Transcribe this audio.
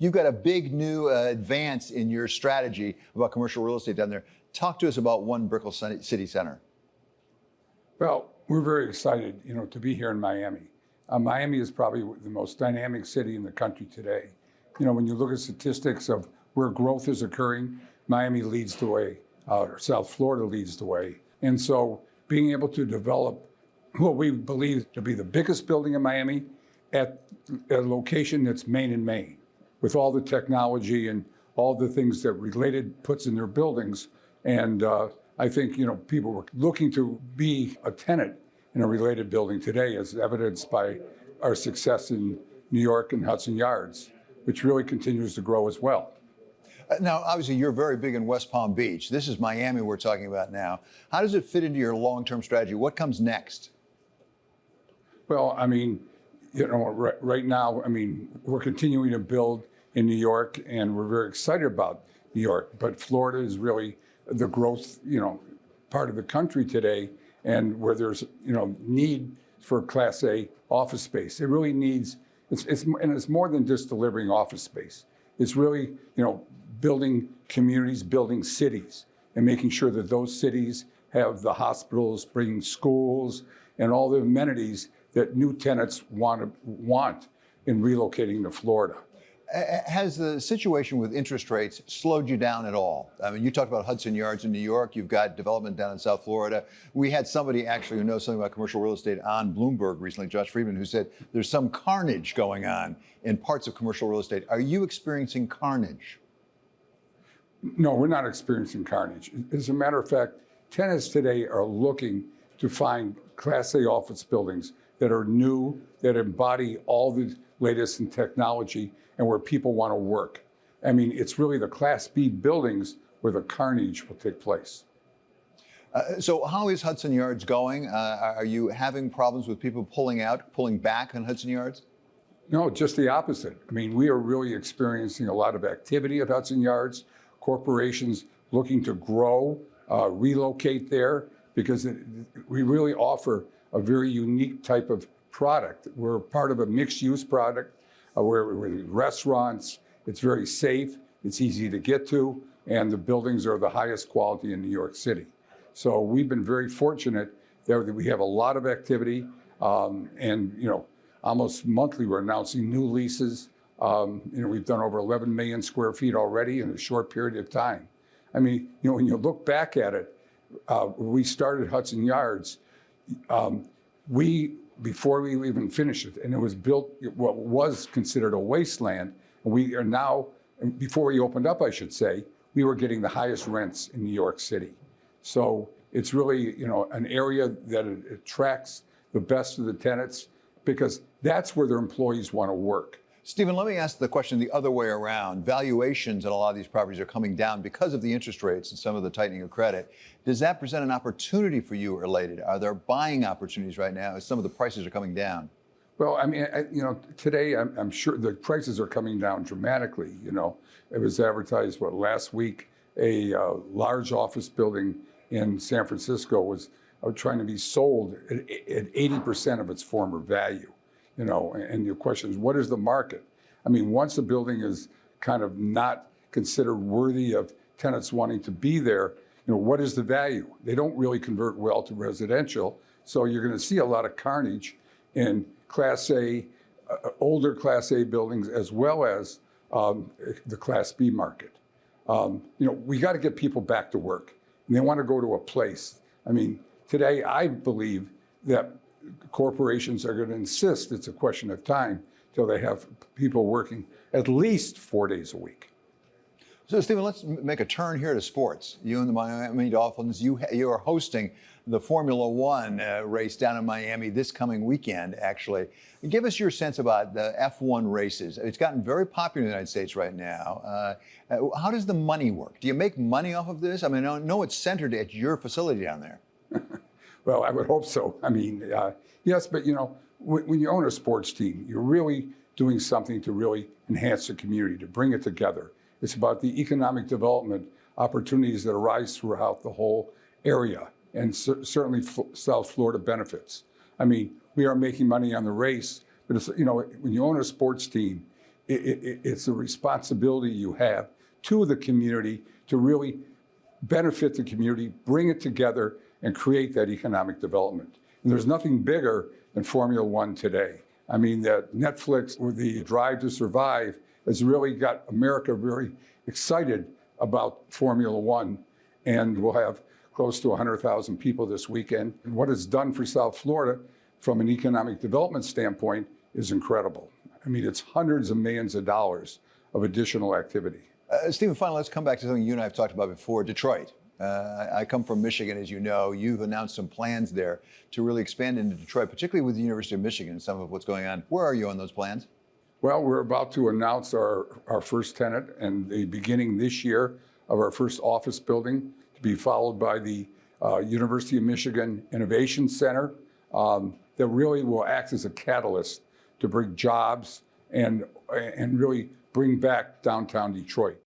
You've got a big new advance in your strategy about commercial real estate down there. Talk to us about One Brickell City Center. Well, we're very excited, to be here in Miami. Miami is probably the most dynamic city in the country today. When you look at statistics of where growth is occurring, Miami leads the way, South Florida leads the way. And so being able to develop what we believe to be the biggest building in Miami at a location that's main in Main, with all the technology and all the things that Related puts in their buildings. And I think, people were looking to be a tenant in a Related building today, as evidenced by our success in New York and Hudson Yards, which really continues to grow as well. Now, obviously, you're very big in West Palm Beach. This is Miami we're talking about now. How does it fit into your long-term strategy? What comes next? Well, right now, we're continuing to build in New York, and we're very excited about New York. But Florida is really the growth, part of the country today, and where there's, need for Class A office space. It really needs, it's more than just delivering office space. It's really, building communities, building cities, and making sure that those cities have the hospitals, bringing schools, and all the amenities that new tenants want in relocating to Florida. Has the situation with interest rates slowed you down at all? You talked about Hudson Yards in New York. You've got development down in South Florida. We had somebody actually who knows something about commercial real estate on Bloomberg recently, Josh Friedman, who said there's some carnage going on in parts of commercial real estate. Are you experiencing carnage? No, we're not experiencing carnage. As a matter of fact, tenants today are looking to find Class A office buildings that are new, that embody all the latest in technology, and where people want to work. It's really the Class B buildings where the carnage will take place. So how is Hudson Yards going? Are you having problems with people pulling back on Hudson Yards? No, just the opposite. We are really experiencing a lot of activity at Hudson Yards. Corporations looking to grow, relocate there, because we really offer a very unique type of product. We're part of a mixed-use product where restaurants, it's very safe, it's easy to get to, and the buildings are the highest quality in New York City. So we've been very fortunate that we have a lot of activity, and almost monthly we're announcing new leases. We've done over 11 million square feet already in a short period of time. When you look back at it, we started Hudson Yards, before we even finished it, and it was built what was considered a wasteland, and we are now, before we opened up, I should say, we were getting the highest rents in New York City. So it's really, an area that attracts the best of the tenants, because that's where their employees want to work. Stephen, let me ask the question the other way around. Valuations on a lot of these properties are coming down because of the interest rates and some of the tightening of credit. Does that present an opportunity for you Related? Are there buying opportunities right now as some of the prices are coming down? Well, today I'm sure the prices are coming down dramatically. It was advertised, last week, a large office building in San Francisco was trying to be sold at 80% of its former value. And your question is, what is the market? Once a building is kind of not considered worthy of tenants wanting to be there, what is the value? They don't really convert well to residential. So you're going to see a lot of carnage in Class A, older Class A buildings, as well as the Class B market. We got to get people back to work, and they want to go to a place. Today I believe that corporations are going to insist it's a question of time till they have people working at least 4 days a week. So, Stephen, let's make a turn here to sports. You and the Miami Dolphins, you are hosting the Formula One race down in Miami this coming weekend, actually. Give us your sense about the F1 races. It's gotten very popular in the United States right now. How does the money work? Do you make money off of this? I know it's centered at your facility down there. Well, I would hope so. Yes, but when you own a sports team, you're really doing something to really enhance the community, to bring it together. It's about the economic development opportunities that arise throughout the whole area, and certainly South Florida benefits. We are making money on the race, but when you own a sports team, it's a responsibility you have to the community to really benefit the community, bring it together, and create that economic development. And there's nothing bigger than Formula One today. I mean, that Netflix or the Drive to Survive has really got America very excited about Formula One, and we'll have close to 100,000 people this weekend. And what it's done for South Florida from an economic development standpoint is incredible. I mean, it's hundreds of millions of dollars of additional activity. Stephen, finally, let's come back to something you and I have talked about before, Detroit. I come from Michigan, as you know. You've announced some plans there to really expand into Detroit, particularly with the University of Michigan and some of what's going on. Where are you on those plans? Well, we're about to announce our first tenant and the beginning this year of our first office building, to be followed by the University of Michigan Innovation Center that really will act as a catalyst to bring jobs and really bring back downtown Detroit.